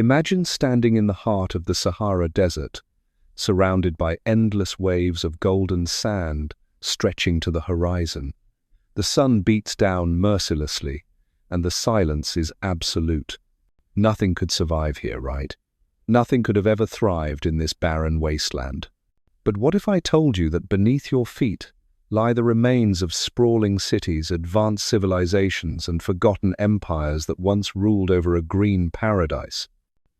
Imagine standing in the heart of the Sahara Desert, surrounded by endless waves of golden sand stretching to the horizon. The sun beats down mercilessly, and the silence is absolute. Nothing could survive here, right? Nothing could have ever thrived in this barren wasteland. But what if I told you that beneath your feet lie the remains of sprawling cities, advanced civilizations, and forgotten empires that once ruled over a green paradise?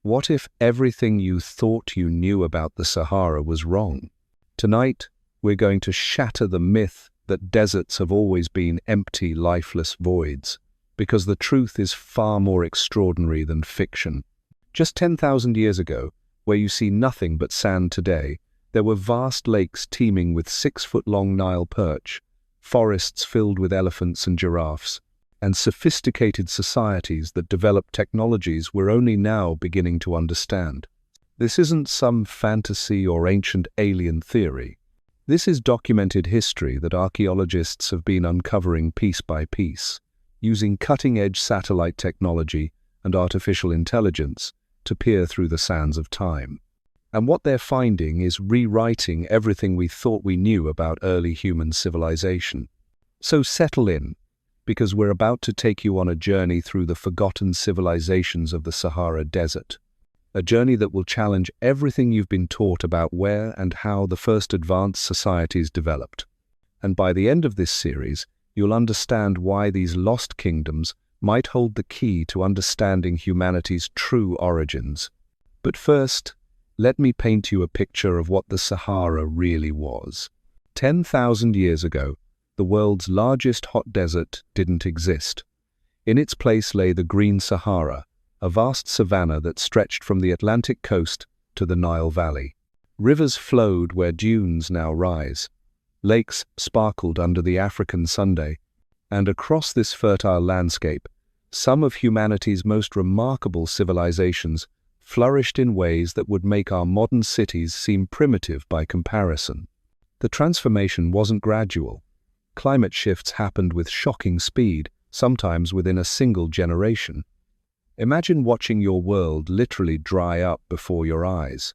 What if everything you thought you knew about the Sahara was wrong? Tonight, we're going to shatter the myth that deserts have always been empty, lifeless voids, because the truth is far more extraordinary than fiction. Just 10,000 years ago, where you see nothing but sand today, there were vast lakes teeming with 6-foot-long Nile perch, forests filled with elephants and giraffes, and sophisticated societies that developed technologies we're only now beginning to understand. This isn't some fantasy or ancient alien theory. This is documented history that archaeologists have been uncovering piece by piece, using cutting-edge satellite technology and artificial intelligence to peer through the sands of time. And what they're finding is rewriting everything we thought we knew about early human civilization. So settle in, because we're about to take you on a journey through the forgotten civilizations of the Sahara Desert. A journey that will challenge everything you've been taught about where and how the first advanced societies developed. And by the end of this series, you'll understand why these lost kingdoms might hold the key to understanding humanity's true origins. But first, let me paint you a picture of what the Sahara really was. 10,000 years ago, the world's largest hot desert didn't exist. In its place lay the Green Sahara, a vast savanna that stretched from the Atlantic coast to the Nile Valley. Rivers flowed where dunes now rise. Lakes sparkled under the African sunday, and across this fertile landscape, some of humanity's most remarkable civilizations flourished in ways that would make our modern cities seem primitive by comparison. The transformation wasn't gradual. Climate shifts happened with shocking speed, sometimes within a single generation. Imagine watching your world literally dry up before your eyes.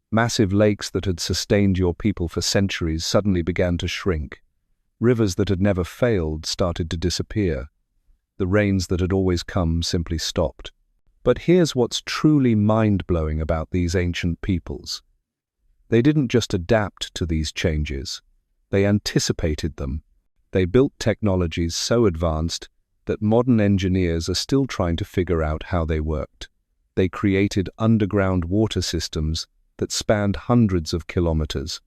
Massive lakes that had sustained your people for centuries suddenly began to shrink. Rivers that had never failed started to disappear. The rains that had always come simply stopped. But here's what's truly mind-blowing about these ancient peoples. They didn't just adapt to these changes. They anticipated them. They built technologies so advanced that modern engineers are still trying to figure out how they worked. They created underground water systems that spanned hundreds of kilometers.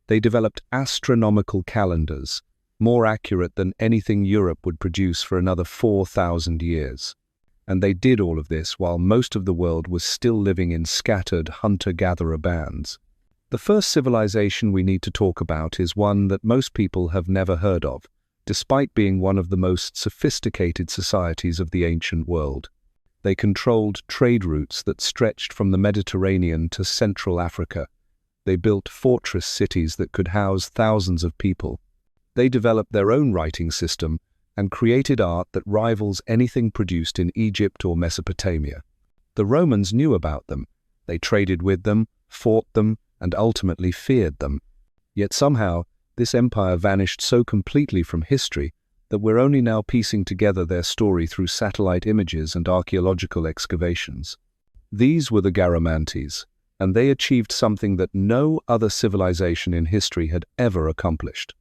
They developed astronomical calendars, more accurate than anything Europe would produce for another 4,000 years. And they did all of this while most of the world was still living in scattered hunter-gatherer bands. The first civilization we need to talk about is one that most people have never heard of, despite being one of the most sophisticated societies of the ancient world. They controlled trade routes that stretched from the Mediterranean to Central Africa. They built fortress cities that could house thousands of people. They developed their own writing system and created art that rivals anything produced in Egypt or Mesopotamia. The Romans knew about them. They traded with them, fought them, and ultimately feared them. Yet somehow, this empire vanished so completely from history that we're only now piecing together their story through satellite images and archaeological excavations. These were the Garamantes, and they achieved something that no other civilization in history had ever accomplished.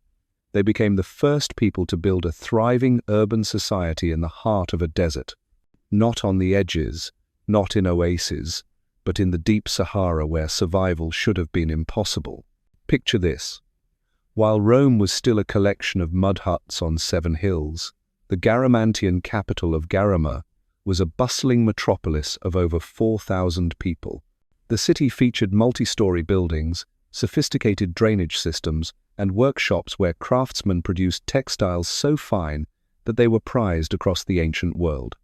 They became the first people to build a thriving urban society in the heart of a desert. Not on the edges, not in oases, but in the deep Sahara where survival should have been impossible. Picture this. While Rome was still a collection of mud huts on 7 hills, the Garamantian capital of Garama was a bustling metropolis of over 4,000 people. The city featured multi-story buildings, sophisticated drainage systems, and workshops where craftsmen produced textiles so fine that they were prized across the ancient world.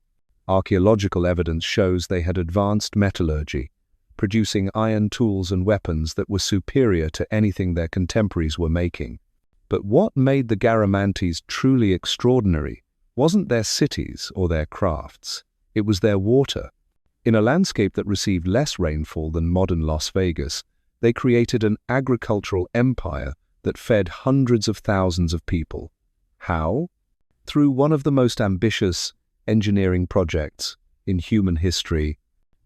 Archaeological evidence shows they had advanced metallurgy, producing iron tools and weapons that were superior to anything their contemporaries were making. But what made the Garamantes truly extraordinary wasn't their cities or their crafts. It was their water. In a landscape that received less rainfall than modern Las Vegas, they created an agricultural empire that fed hundreds of thousands of people. How? Through one of the most ambitious engineering projects in human history.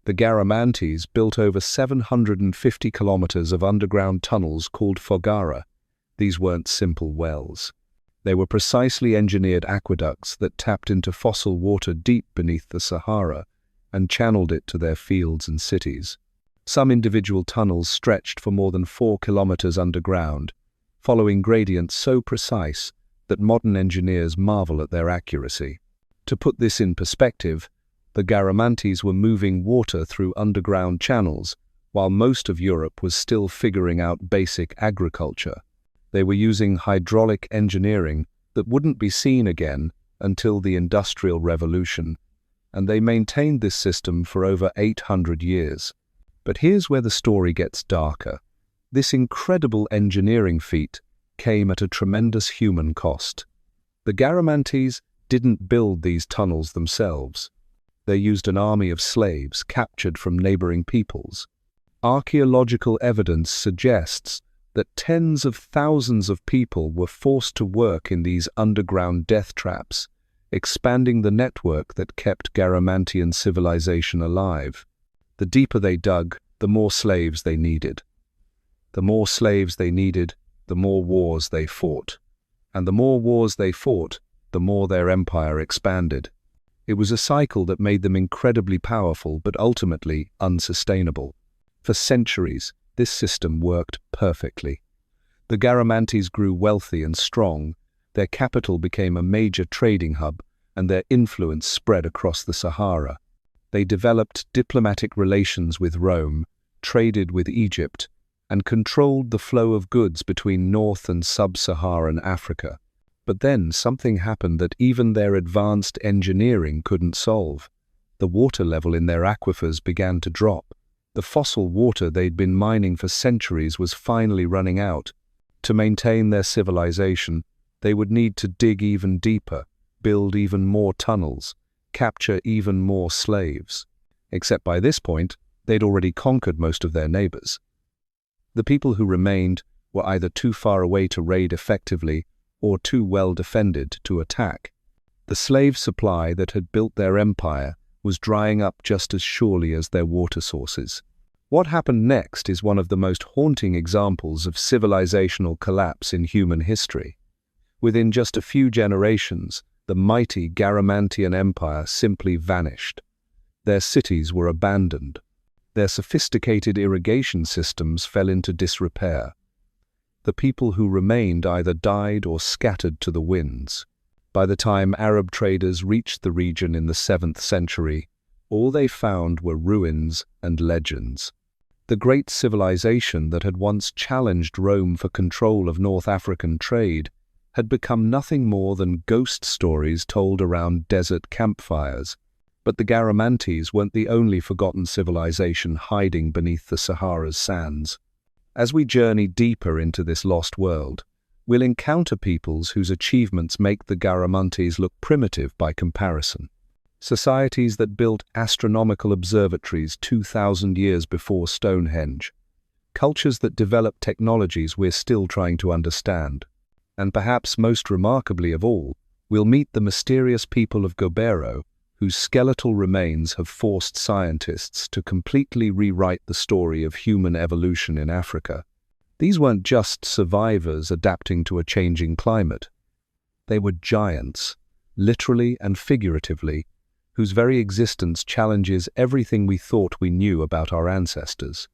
The Garamantes built over 750 kilometers of underground tunnels called Foggara. These weren't simple wells. They were precisely engineered aqueducts that tapped into fossil water deep beneath the Sahara and channeled it to their fields and cities. Some individual tunnels stretched for more than 4 kilometers underground, following gradients so precise that modern engineers marvel at their accuracy. To put this in perspective, the Garamantes were moving water through underground channels, while most of Europe was still figuring out basic agriculture. They were using hydraulic engineering that wouldn't be seen again until the Industrial Revolution, and they maintained this system for over 800 years. But here's where the story gets darker. This incredible engineering feat came at a tremendous human cost. The Garamantes didn't build these tunnels themselves. They used an army of slaves captured from neighboring peoples. Archaeological evidence suggests that tens of thousands of people were forced to work in these underground death traps, expanding the network that kept Garamantian civilization alive. The deeper they dug, the more slaves they needed. The more slaves they needed, the more wars they fought. And the more wars they fought, the more their empire expanded. It was a cycle that made them incredibly powerful but ultimately unsustainable. For centuries, this system worked perfectly. The Garamantes grew wealthy and strong, their capital became a major trading hub, and their influence spread across the Sahara. They developed diplomatic relations with Rome, traded with Egypt, and controlled the flow of goods between North and Sub-Saharan Africa. But then something happened that even their advanced engineering couldn't solve. The water level in their aquifers began to drop. The fossil water they'd been mining for centuries was finally running out. To maintain their civilization, they would need to dig even deeper, build even more tunnels, capture even more slaves. Except by this point, they'd already conquered most of their neighbors. The people who remained were either too far away to raid effectively or too well defended to attack. The slave supply that had built their empire was drying up just as surely as their water sources. What happened next is one of the most haunting examples of civilizational collapse in human history. Within just a few generations, the mighty Garamantian Empire simply vanished. Their cities were abandoned. Their sophisticated irrigation systems fell into disrepair. The people who remained either died or scattered to the winds. By the time Arab traders reached the region in the 7th century, all they found were ruins and legends. The great civilization that had once challenged Rome for control of North African trade had become nothing more than ghost stories told around desert campfires. But the Garamantes weren't the only forgotten civilization hiding beneath the Sahara's sands. As we journey deeper into this lost world, we'll encounter peoples whose achievements make the Garamantes look primitive by comparison. Societies that built astronomical observatories 2,000 years before Stonehenge. Cultures that developed technologies we're still trying to understand. And perhaps most remarkably of all, we'll meet the mysterious people of Gobero, whose skeletal remains have forced scientists to completely rewrite the story of human evolution in Africa. These weren't just survivors adapting to a changing climate. They were giants, literally and figuratively, whose very existence challenges everything we thought we knew about our ancestors.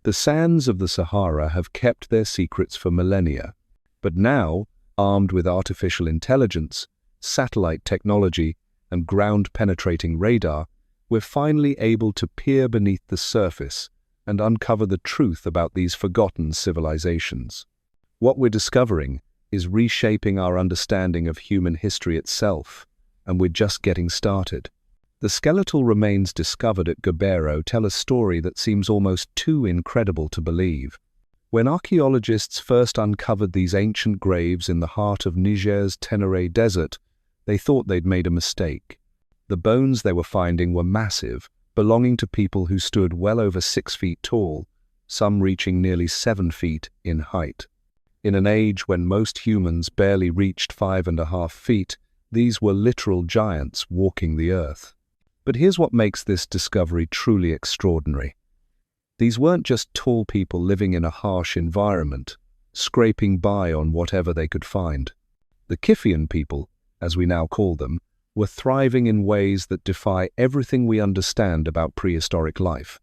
The sands of the Sahara have kept their secrets for millennia, but now, armed with artificial intelligence, satellite technology, and ground-penetrating radar, we're finally able to peer beneath the surface and uncover the truth about these forgotten civilizations. What we're discovering is reshaping our understanding of human history itself, and we're just getting started. The skeletal remains discovered at Gobero tell a story that seems almost too incredible to believe. When archaeologists first uncovered these ancient graves in the heart of Niger's Tenerife desert, they thought they'd made a mistake. The bones they were finding were massive, belonging to people who stood well over 6 feet tall, some reaching nearly 7 feet in height. In an age when most humans barely reached 5.5 feet, these were literal giants walking the earth. But here's what makes this discovery truly extraordinary. These weren't just tall people living in a harsh environment, scraping by on whatever they could find. The Kiffian people, as we now call them, were thriving in ways that defy everything we understand about prehistoric life.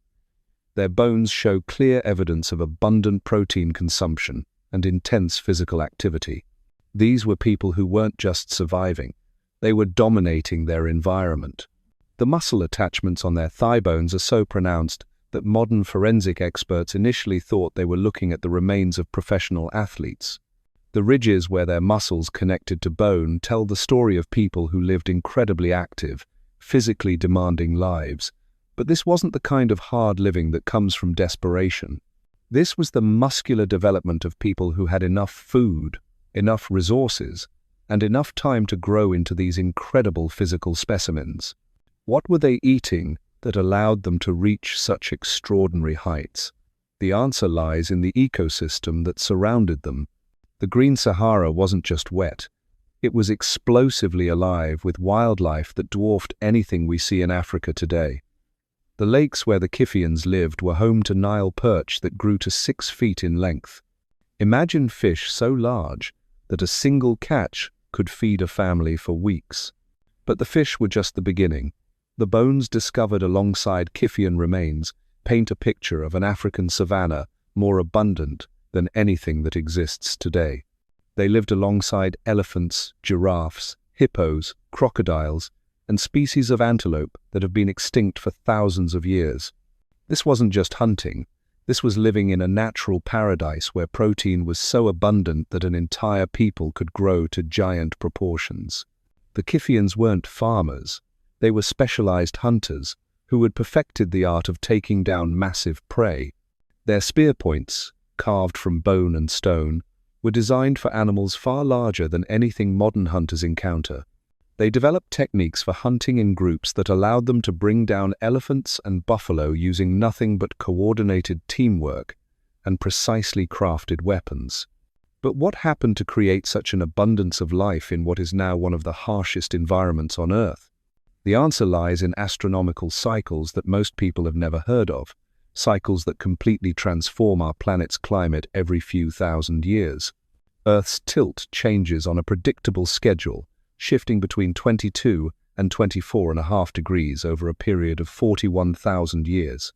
Their bones show clear evidence of abundant protein consumption and intense physical activity. These were people who weren't just surviving, they were dominating their environment. The muscle attachments on their thigh bones are so pronounced that modern forensic experts initially thought they were looking at the remains of professional athletes. The ridges where their muscles connected to bone tell the story of people who lived incredibly active, physically demanding lives. But this wasn't the kind of hard living that comes from desperation. This was the muscular development of people who had enough food, enough resources, and enough time to grow into these incredible physical specimens. What were they eating that allowed them to reach such extraordinary heights? The answer lies in the ecosystem that surrounded them. The Green Sahara wasn't just wet. It was explosively alive with wildlife that dwarfed anything we see in Africa today. The lakes where the Kiffians lived were home to Nile perch that grew to 6 feet in length. Imagine fish so large that a single catch could feed a family for weeks. But the fish were just the beginning. The bones discovered alongside Kiffian remains paint a picture of an African savanna more abundant than anything that exists today. They lived alongside elephants, giraffes, hippos, crocodiles, and species of antelope that have been extinct for thousands of years. This wasn't just hunting. This was living in a natural paradise where protein was so abundant that an entire people could grow to giant proportions. The Kiffians weren't farmers. They were specialized hunters who had perfected the art of taking down massive prey. Their spear points, carved from bone and stone, were designed for animals far larger than anything modern hunters encounter. They developed techniques for hunting in groups that allowed them to bring down elephants and buffalo using nothing but coordinated teamwork and precisely crafted weapons. But what happened to create such an abundance of life in what is now one of the harshest environments on Earth? The answer lies in astronomical cycles that most people have never heard of, cycles that completely transform our planet's climate every few thousand years. Earth's tilt changes on a predictable schedule, shifting between 22 and 24.5 degrees over a period of 41,000 years.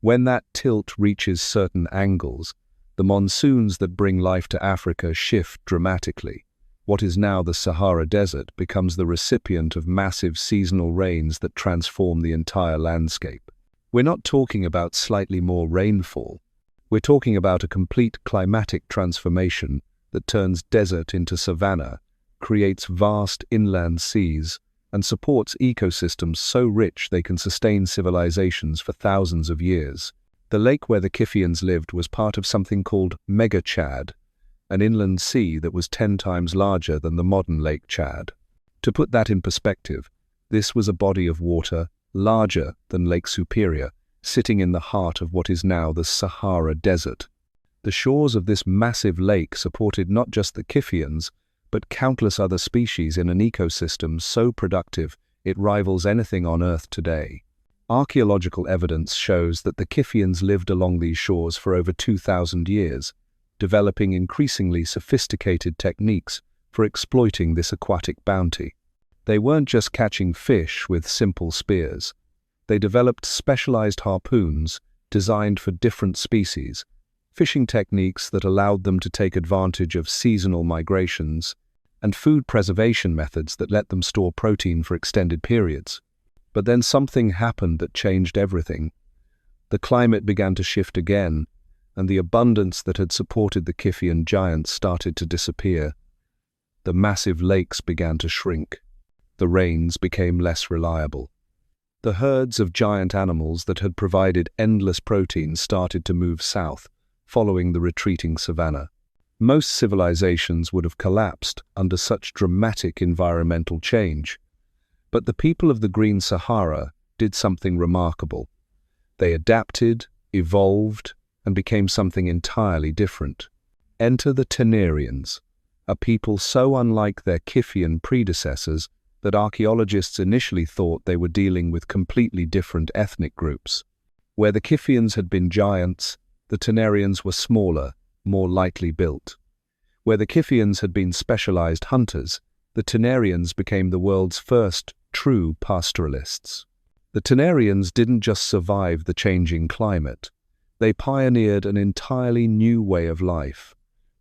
When that tilt reaches certain angles, the monsoons that bring life to Africa shift dramatically. What is now the Sahara Desert becomes the recipient of massive seasonal rains that transform the entire landscape. We're not talking about slightly more rainfall. We're talking about a complete climatic transformation that turns desert into savanna, creates vast inland seas, and supports ecosystems so rich they can sustain civilizations for thousands of years. The lake where the Kiffians lived was part of something called Mega Chad, an inland sea that was 10 times larger than the modern Lake Chad. To put that in perspective, this was a body of water larger than Lake Superior, sitting in the heart of what is now the Sahara Desert. The shores of this massive lake supported not just the Kiffians, but countless other species in an ecosystem so productive it rivals anything on Earth today. Archaeological evidence shows that the Kiffians lived along these shores for over 2,000 years, developing increasingly sophisticated techniques for exploiting this aquatic bounty. They weren't just catching fish with simple spears. They developed specialized harpoons designed for different species, fishing techniques that allowed them to take advantage of seasonal migrations, and food preservation methods that let them store protein for extended periods. But then something happened that changed everything. The climate began to shift again, and the abundance that had supported the Kiffian giants started to disappear. The massive lakes began to shrink. The rains became less reliable. The herds of giant animals that had provided endless protein started to move south, following the retreating savanna. Most civilizations would have collapsed under such dramatic environmental change. But the people of the Green Sahara did something remarkable. They adapted, evolved, and became something entirely different. Enter the Tenerians, a people so unlike their Kiffian predecessors that archaeologists initially thought they were dealing with completely different ethnic groups. Where the Kiffians had been giants, the Tenerians were smaller, more lightly built. Where the Kiffians had been specialized hunters, the Tenerians became the world's first true pastoralists. The Tenerians didn't just survive the changing climate. They pioneered an entirely new way of life.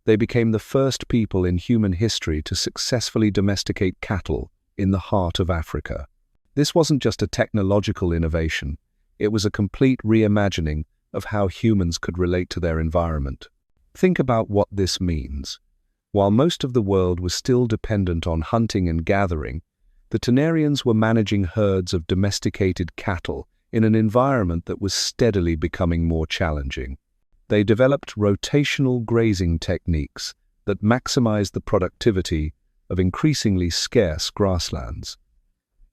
They became the first people in human history to successfully domesticate cattle in the heart of Africa. This wasn't just a technological innovation. It was a complete reimagining of how humans could relate to their environment. Think about what this means. While most of the world was still dependent on hunting and gathering, the Tenerians were managing herds of domesticated cattle in an environment that was steadily becoming more challenging. They developed rotational grazing techniques that maximized the productivity of increasingly scarce grasslands.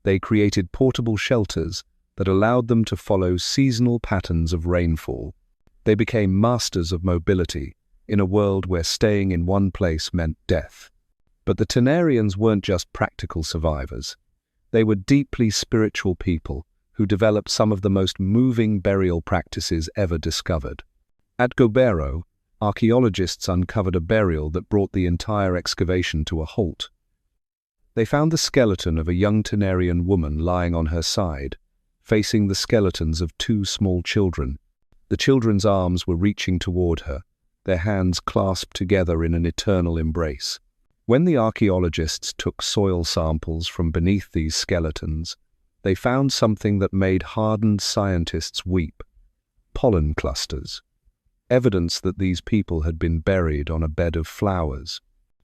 They created portable shelters that allowed them to follow seasonal patterns of rainfall. They became masters of mobility in a world where staying in one place meant death. But the Tenerians weren't just practical survivors. They were deeply spiritual people who developed some of the most moving burial practices ever discovered. At Gobero, archaeologists uncovered a burial that brought the entire excavation to a halt. They found the skeleton of a young Tenerian woman lying on her side, facing the skeletons of two small children. The children's arms were reaching toward her, their hands clasped together in an eternal embrace. When the archaeologists took soil samples from beneath these skeletons, they found something that made hardened scientists weep: pollen clusters. Evidence that these people had been buried on a bed of flowers.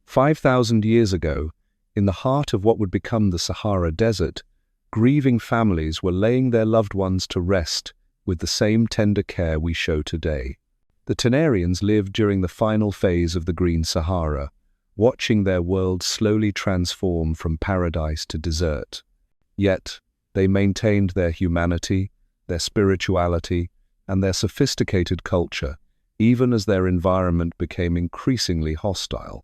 5,000 years ago, in the heart of what would become the Sahara Desert, grieving families were laying their loved ones to rest with the same tender care we show today. The Tenerians lived during the final phase of the Green Sahara, watching their world slowly transform from paradise to desert. Yet, they maintained their humanity, their spirituality, and their sophisticated culture, even as their environment became increasingly hostile.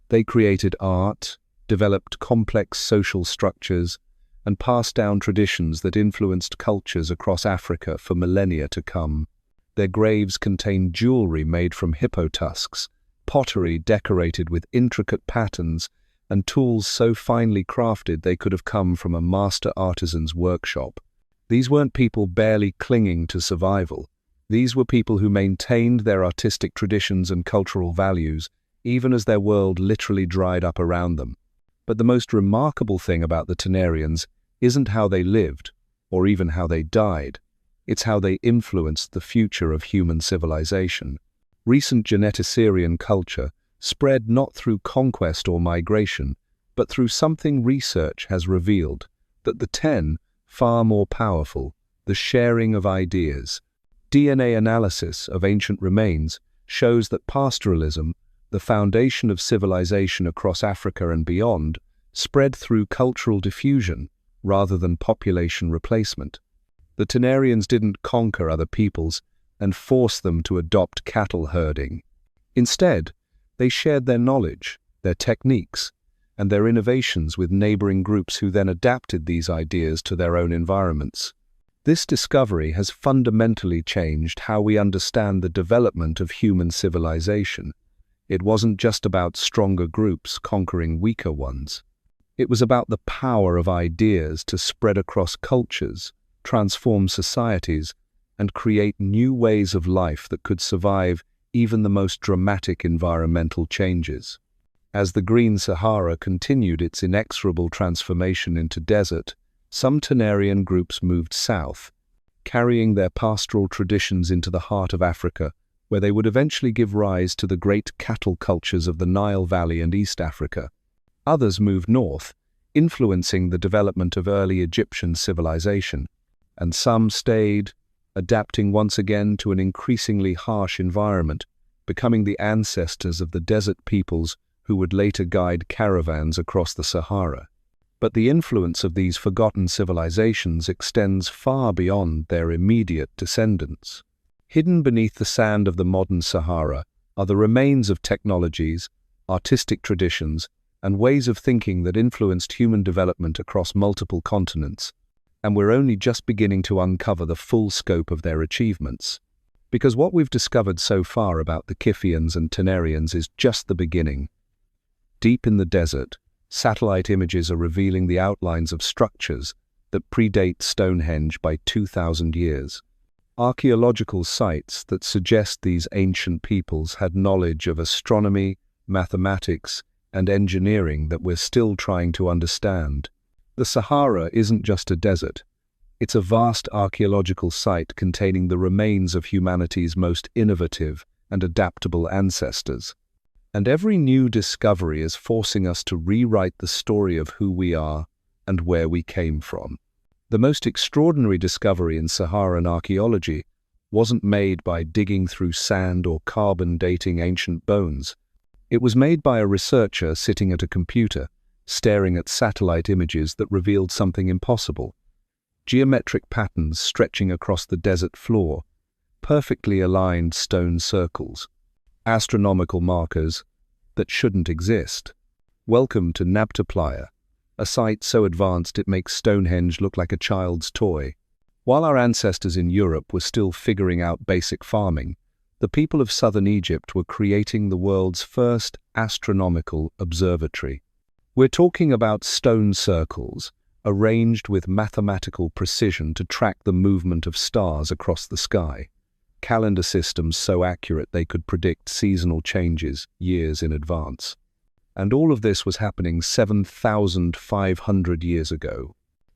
They created art, developed complex social structures, and passed down traditions that influenced cultures across Africa for millennia to come. Their graves contained jewelry made from hippo tusks, pottery decorated with intricate patterns, and tools so finely crafted they could have come from a master artisan's workshop. These weren't people barely clinging to survival. These were people who maintained their artistic traditions and cultural values, even as their world literally dried up around them. But the most remarkable thing about the Tenerians isn't how they lived, or even how they died. It's how they influenced the future of human civilization. Recent Geneticerian culture spread not through conquest or migration, but through something research has revealed: that the ten, far more powerful, the sharing of ideas. DNA analysis of ancient remains shows that pastoralism, the foundation of civilization across Africa and beyond, spread through cultural diffusion rather than population replacement. The Tenerians didn't conquer other peoples and force them to adopt cattle herding. Instead, they shared their knowledge, their techniques, and their innovations with neighboring groups who then adapted these ideas to their own environments. This discovery has fundamentally changed how we understand the development of human civilization. It wasn't just about stronger groups conquering weaker ones. It was about the power of ideas to spread across cultures, transform societies, and create new ways of life that could survive even the most dramatic environmental changes. As the Green Sahara continued its inexorable transformation into desert, some Tenerian groups moved south, carrying their pastoral traditions into the heart of Africa, where they would eventually give rise to the great cattle cultures of the Nile Valley and East Africa. Others moved north, influencing the development of early Egyptian civilization. And some stayed, adapting once again to an increasingly harsh environment, becoming the ancestors of the desert peoples who would later guide caravans across the Sahara. But the influence of these forgotten civilizations extends far beyond their immediate descendants. Hidden beneath the sand of the modern Sahara are the remains of technologies, artistic traditions, and ways of thinking that influenced human development across multiple continents, and we're only just beginning to uncover the full scope of their achievements. Because what we've discovered so far about the Kiffians and Tenerians is just the beginning. Deep in the desert, satellite images are revealing the outlines of structures that predate Stonehenge by 2,000 years. Archaeological sites that suggest these ancient peoples had knowledge of astronomy, mathematics, and engineering that we're still trying to understand. The Sahara isn't just a desert. It's a vast archaeological site containing the remains of humanity's most innovative and adaptable ancestors. And every new discovery is forcing us to rewrite the story of who we are and where we came from. The most extraordinary discovery in Saharan archaeology wasn't made by digging through sand or carbon dating ancient bones. It was made by a researcher sitting at a computer, staring at satellite images that revealed something impossible. Geometric patterns stretching across the desert floor, perfectly aligned stone circles, astronomical markers that shouldn't exist. Welcome to Nabta Playa, a site so advanced it makes Stonehenge look like a child's toy. While our ancestors in Europe were still figuring out basic farming, the people of southern Egypt were creating the world's first astronomical observatory. We're talking about stone circles, arranged with mathematical precision to track the movement of stars across the sky. Calendar systems so accurate they could predict seasonal changes years in advance. And all of this was happening 7,500 years ago.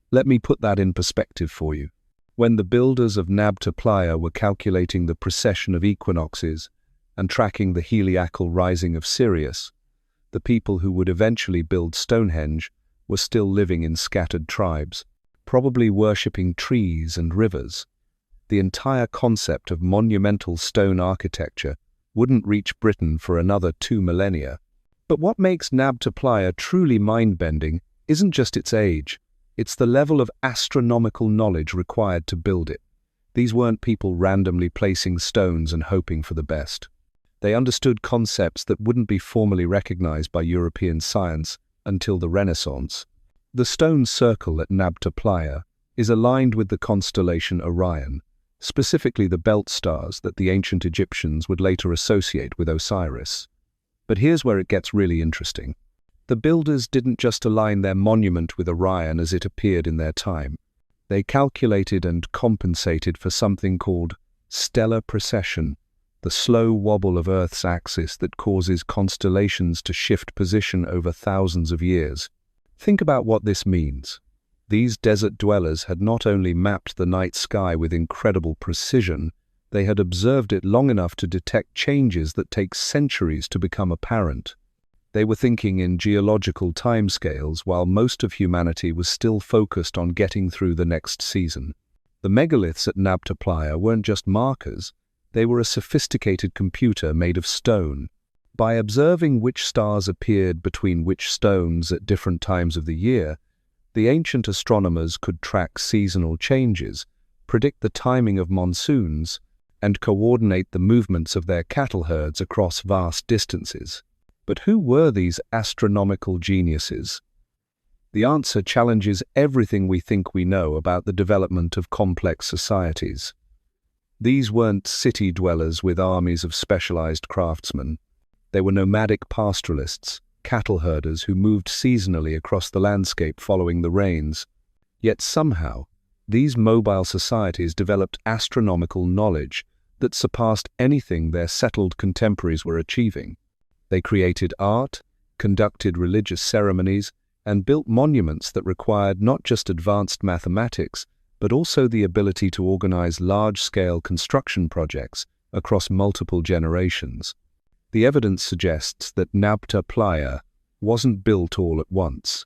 Let me put that in perspective for you. When the builders of Nabta Playa were calculating the precession of equinoxes and tracking the heliacal rising of Sirius, the people who would eventually build Stonehenge were still living in scattered tribes, probably worshipping trees and rivers. The entire concept of monumental stone architecture wouldn't reach Britain for another 2 millennia. But what makes Nabta Playa truly mind-bending isn't just its age, it's the level of astronomical knowledge required to build it. These weren't people randomly placing stones and hoping for the best. They understood concepts that wouldn't be formally recognized by European science until the Renaissance. The stone circle at Nabta Playa is aligned with the constellation Orion, specifically the belt stars that the ancient Egyptians would later associate with Osiris. But here's where it gets really interesting. The builders didn't just align their monument with Orion as it appeared in their time. They calculated and compensated for something called stellar precession, the slow wobble of Earth's axis that causes constellations to shift position over thousands of years. Think about what this means. These desert dwellers had not only mapped the night sky with incredible precision, they had observed it long enough to detect changes that take centuries to become apparent. They were thinking in geological timescales while most of humanity was still focused on getting through the next season. The megaliths at Nabta Playa weren't just markers, they were a sophisticated computer made of stone. By observing which stars appeared between which stones at different times of the year, the ancient astronomers could track seasonal changes, predict the timing of monsoons, and coordinate the movements of their cattle herds across vast distances. But who were these astronomical geniuses? The answer challenges everything we think we know about the development of complex societies. These weren't city dwellers with armies of specialized craftsmen. They were nomadic pastoralists, cattle herders who moved seasonally across the landscape following the rains. Yet somehow, these mobile societies developed astronomical knowledge that surpassed anything their settled contemporaries were achieving. They created art, conducted religious ceremonies, and built monuments that required not just advanced mathematics, but also the ability to organize large-scale construction projects across multiple generations. The evidence suggests that Nabta Playa wasn't built all at once.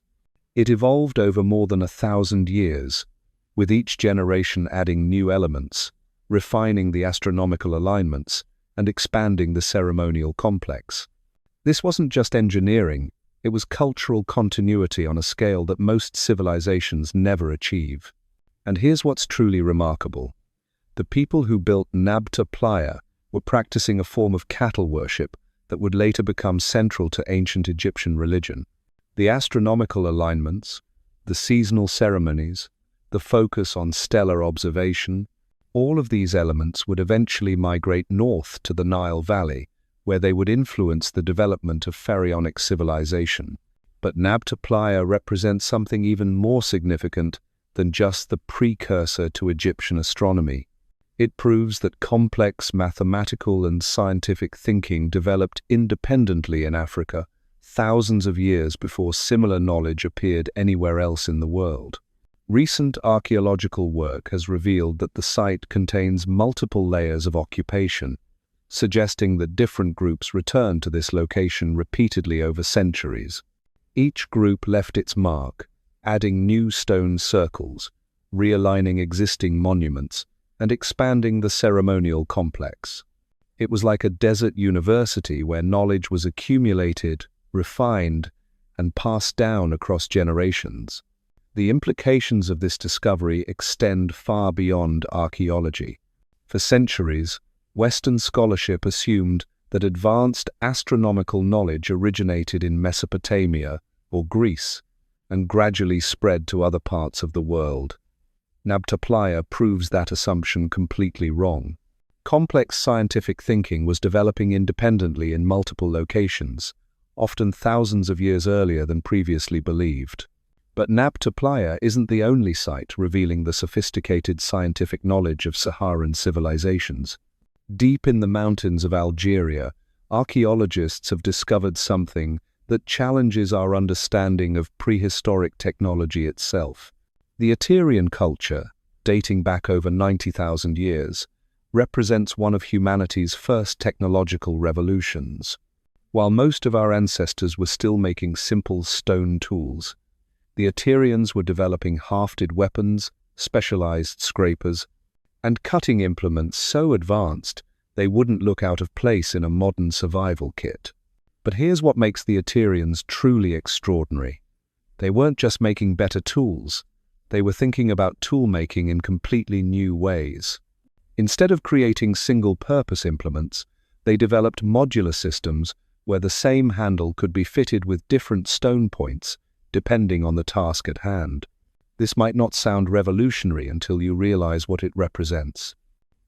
It evolved over more than 1,000 years, with each generation adding new elements, refining the astronomical alignments, and expanding the ceremonial complex. This wasn't just engineering, It was cultural continuity on a scale that most civilizations never achieve. And here's what's truly remarkable. The people who built Nabta Playa were practicing a form of cattle worship that would later become central to ancient Egyptian religion. The astronomical alignments, the seasonal ceremonies, the focus on stellar observation, all of these elements would eventually migrate north to the Nile Valley, where they would influence the development of pharaonic civilization. But Nabta Playa represents something even more significant than just the precursor to Egyptian astronomy. It proves that complex mathematical and scientific thinking developed independently in Africa thousands of years before similar knowledge appeared anywhere else in the world. Recent archaeological work has revealed that the site contains multiple layers of occupation, suggesting that different groups returned to this location repeatedly over centuries. Each group left its mark, adding new stone circles, realigning existing monuments, and expanding the ceremonial complex. It was like a desert university where knowledge was accumulated, refined, and passed down across generations. The implications of this discovery extend far beyond archaeology. For centuries, Western scholarship assumed that advanced astronomical knowledge originated in Mesopotamia or Greece and gradually spread to other parts of the world. Nabta Playa proves that assumption completely wrong. Complex scientific thinking was developing independently in multiple locations, often thousands of years earlier than previously believed. But Nabta Playa isn't the only site revealing the sophisticated scientific knowledge of Saharan civilizations. Deep in the mountains of Algeria, archaeologists have discovered something that challenges our understanding of prehistoric technology itself. The Tenerian culture, dating back over 90,000 years, represents one of humanity's first technological revolutions. While most of our ancestors were still making simple stone tools, the Tenerians were developing hafted weapons, specialized scrapers, and cutting implements so advanced they wouldn't look out of place in a modern survival kit. But here's what makes the Tenerians truly extraordinary. They weren't just making better tools, they were thinking about tool-making in completely new ways. Instead of creating single-purpose implements, they developed modular systems where the same handle could be fitted with different stone points, depending on the task at hand. This might not sound revolutionary until you realize what it represents.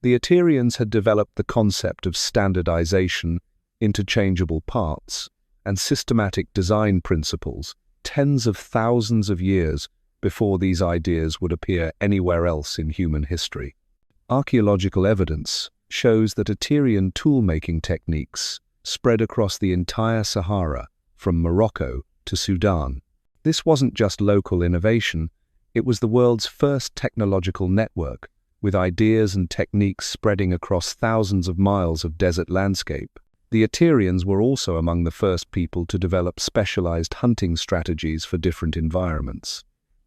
The Tenerians had developed the concept of standardization, interchangeable parts, and systematic design principles tens of thousands of years before these ideas would appear anywhere else in human history. Archaeological evidence shows that Tenerian tool-making techniques spread across the entire Sahara, from Morocco to Sudan. This wasn't just local innovation, it was the world's first technological network, with ideas and techniques spreading across thousands of miles of desert landscape. The Tenerians were also among the first people to develop specialized hunting strategies for different environments.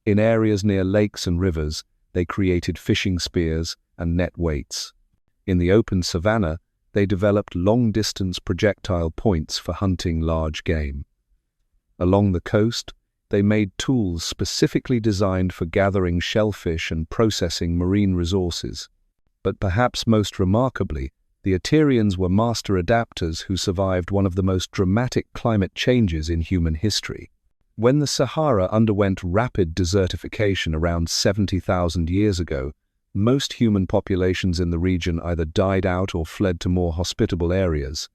In areas near lakes and rivers, they created fishing spears and net weights. In the open savanna, they developed long-distance projectile points for hunting large game. Along the coast, they made tools specifically designed for gathering shellfish and processing marine resources. But perhaps most remarkably, the Tenerians were master adapters who survived one of the most dramatic climate changes in human history. When the Sahara underwent rapid desertification around 70,000 years ago, most human populations in the region either died out or fled to more hospitable areas.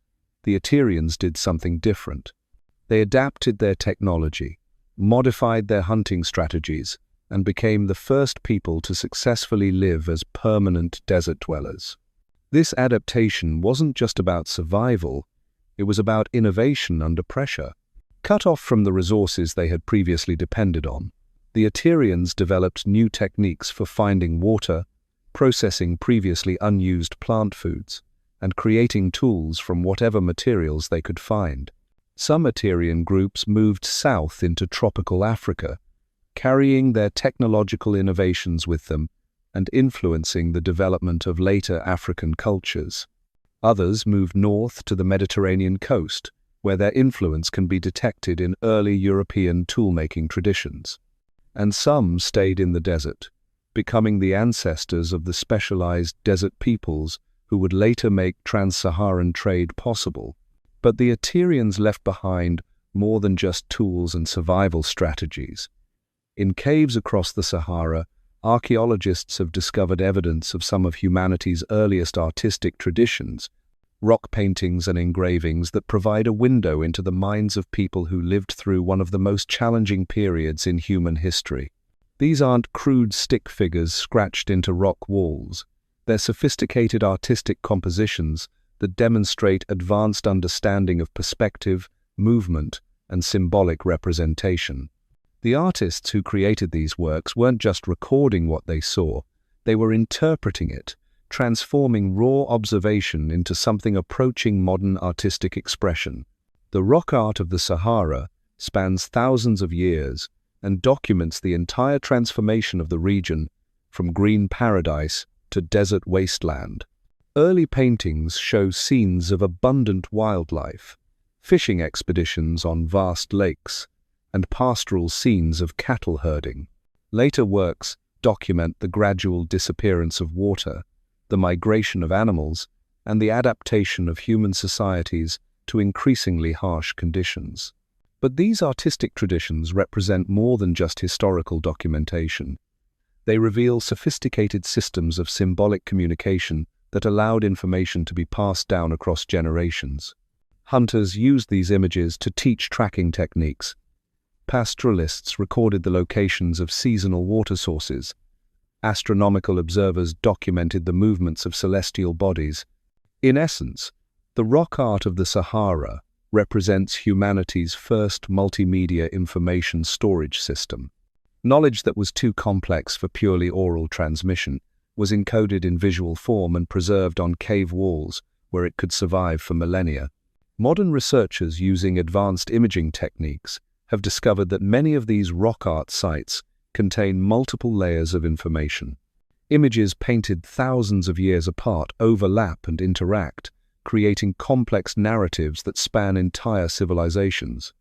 The Tenerians did something different. They adapted their technology, modified their hunting strategies, and became the first people to successfully live as permanent desert dwellers. This adaptation wasn't just about survival, it was about innovation under pressure. Cut off from the resources they had previously depended on, the Tenerians developed new techniques for finding water, processing previously unused plant foods, and creating tools from whatever materials they could find. Some Tenerian groups moved south into tropical Africa, carrying their technological innovations with them and influencing the development of later African cultures. Others moved north to the Mediterranean coast, where their influence can be detected in early European toolmaking traditions. And some stayed in the desert, becoming the ancestors of the specialized desert peoples who would later make trans-Saharan trade possible. But the Tenerians left behind more than just tools and survival strategies. In caves across the Sahara, archaeologists have discovered evidence of some of humanity's earliest artistic traditions, rock paintings and engravings that provide a window into the minds of people who lived through one of the most challenging periods in human history. These aren't crude stick figures scratched into rock walls. They're sophisticated artistic compositions that demonstrate advanced understanding of perspective, movement, and symbolic representation. The artists who created these works weren't just recording what they saw, they were interpreting it, transforming raw observation into something approaching modern artistic expression. The rock art of the Sahara spans thousands of years and documents the entire transformation of the region from green paradise to desert wasteland. Early paintings show scenes of abundant wildlife, fishing expeditions on vast lakes, and pastoral scenes of cattle herding. Later works document the gradual disappearance of water, the migration of animals, and the adaptation of human societies to increasingly harsh conditions. But these artistic traditions represent more than just historical documentation. They reveal sophisticated systems of symbolic communication that allowed information to be passed down across generations. Hunters used these images to teach tracking techniques. Pastoralists recorded the locations of seasonal water sources. Astronomical observers documented the movements of celestial bodies. In essence, the rock art of the Sahara represents humanity's first multimedia information storage system. Knowledge that was too complex for purely oral transmission was encoded in visual form and preserved on cave walls where it could survive for millennia. Modern researchers using advanced imaging techniques have discovered that many of these rock art sites contain multiple layers of information. Images painted thousands of years apart overlap and interact, creating complex narratives that span entire civilizations.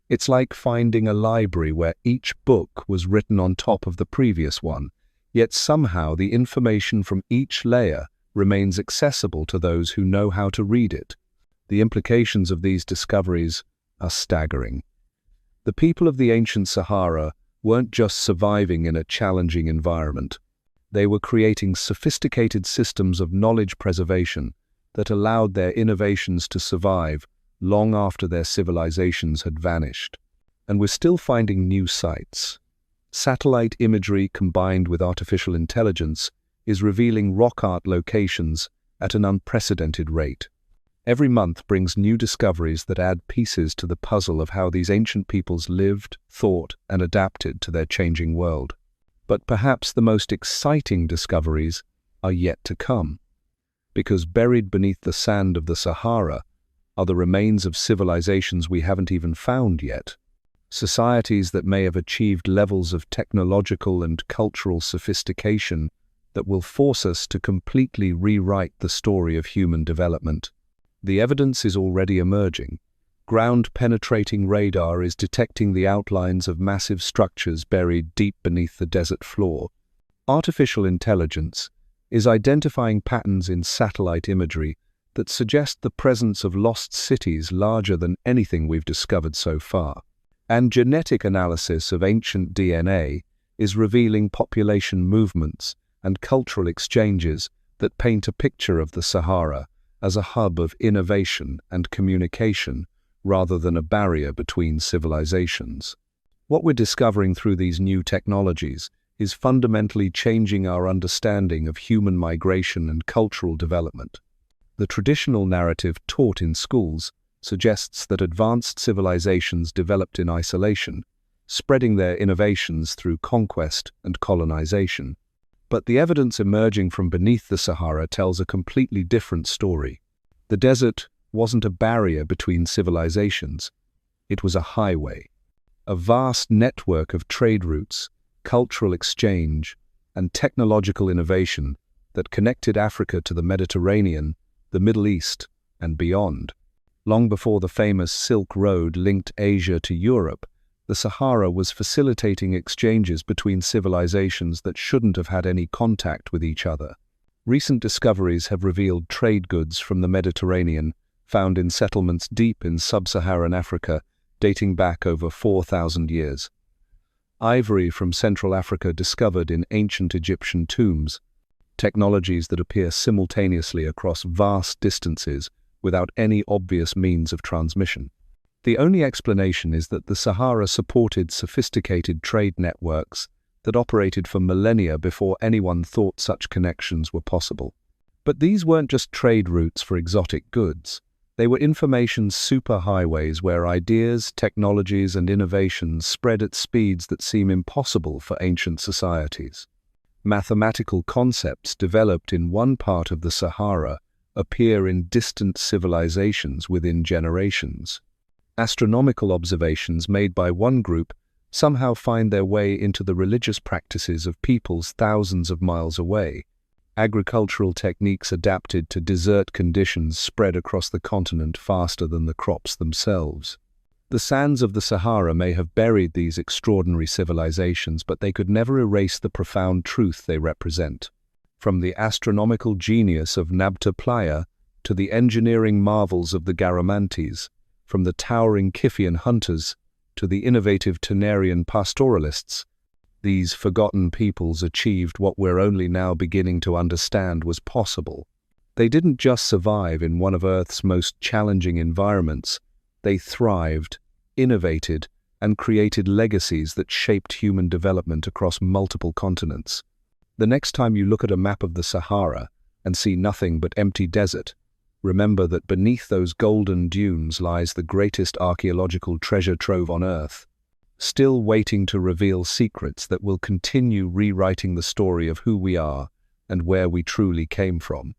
It's like finding a library where each book was written on top of the previous one, yet somehow the information from each layer remains accessible to those who know how to read it. The implications of these discoveries are staggering. The people of the ancient Sahara weren't just surviving in a challenging environment. They were creating sophisticated systems of knowledge preservation that allowed their innovations to survive long after their civilizations had vanished. And we're still finding new sites. Satellite imagery combined with artificial intelligence is revealing rock art locations at an unprecedented rate. Every month brings new discoveries that add pieces to the puzzle of how these ancient peoples lived, thought, and adapted to their changing world. But perhaps the most exciting discoveries are yet to come, because buried beneath the sand of the Sahara are the remains of civilizations we haven't even found yet. Societies that may have achieved levels of technological and cultural sophistication that will force us to completely rewrite the story of human development. The evidence is already emerging. Ground-penetrating radar is detecting the outlines of massive structures buried deep beneath the desert floor. Artificial intelligence is identifying patterns in satellite imagery that suggest the presence of lost cities larger than anything we've discovered so far. And genetic analysis of ancient DNA is revealing population movements and cultural exchanges that paint a picture of the Sahara as a hub of innovation and communication rather than a barrier between civilizations. What we're discovering through these new technologies is fundamentally changing our understanding of human migration and cultural development. The traditional narrative taught in schools suggests that advanced civilizations developed in isolation, spreading their innovations through conquest and colonization. But the evidence emerging from beneath the Sahara tells a completely different story. The desert wasn't a barrier between civilizations. It was a highway, a vast network of trade routes, cultural exchange, and technological innovation that connected Africa to the Mediterranean, the Middle East, and beyond. Long before the famous Silk Road linked Asia to Europe, the Sahara was facilitating exchanges between civilizations that shouldn't have had any contact with each other. Recent discoveries have revealed trade goods from the Mediterranean, found in settlements deep in sub-Saharan Africa, dating back over 4,000 years. Ivory from Central Africa discovered in ancient Egyptian tombs, technologies that appear simultaneously across vast distances without any obvious means of transmission. The only explanation is that the Sahara supported sophisticated trade networks that operated for millennia before anyone thought such connections were possible. But these weren't just trade routes for exotic goods. They were information superhighways where ideas, technologies, and innovations spread at speeds that seem impossible for ancient societies. Mathematical concepts developed in one part of the Sahara appear in distant civilizations within generations. Astronomical observations made by one group somehow find their way into the religious practices of peoples thousands of miles away. Agricultural techniques adapted to desert conditions spread across the continent faster than the crops themselves. The sands of the Sahara may have buried these extraordinary civilizations, but they could never erase the profound truth they represent. From the astronomical genius of Nabta Playa to the engineering marvels of the Garamantes, from the towering Kiffian hunters to the innovative Tenerian pastoralists, these forgotten peoples achieved what we're only now beginning to understand was possible. They didn't just survive in one of Earth's most challenging environments. They thrived, innovated, and created legacies that shaped human development across multiple continents. The next time you look at a map of the Sahara and see nothing but empty desert, remember that beneath those golden dunes lies the greatest archaeological treasure trove on Earth, still waiting to reveal secrets that will continue rewriting the story of who we are and where we truly came from.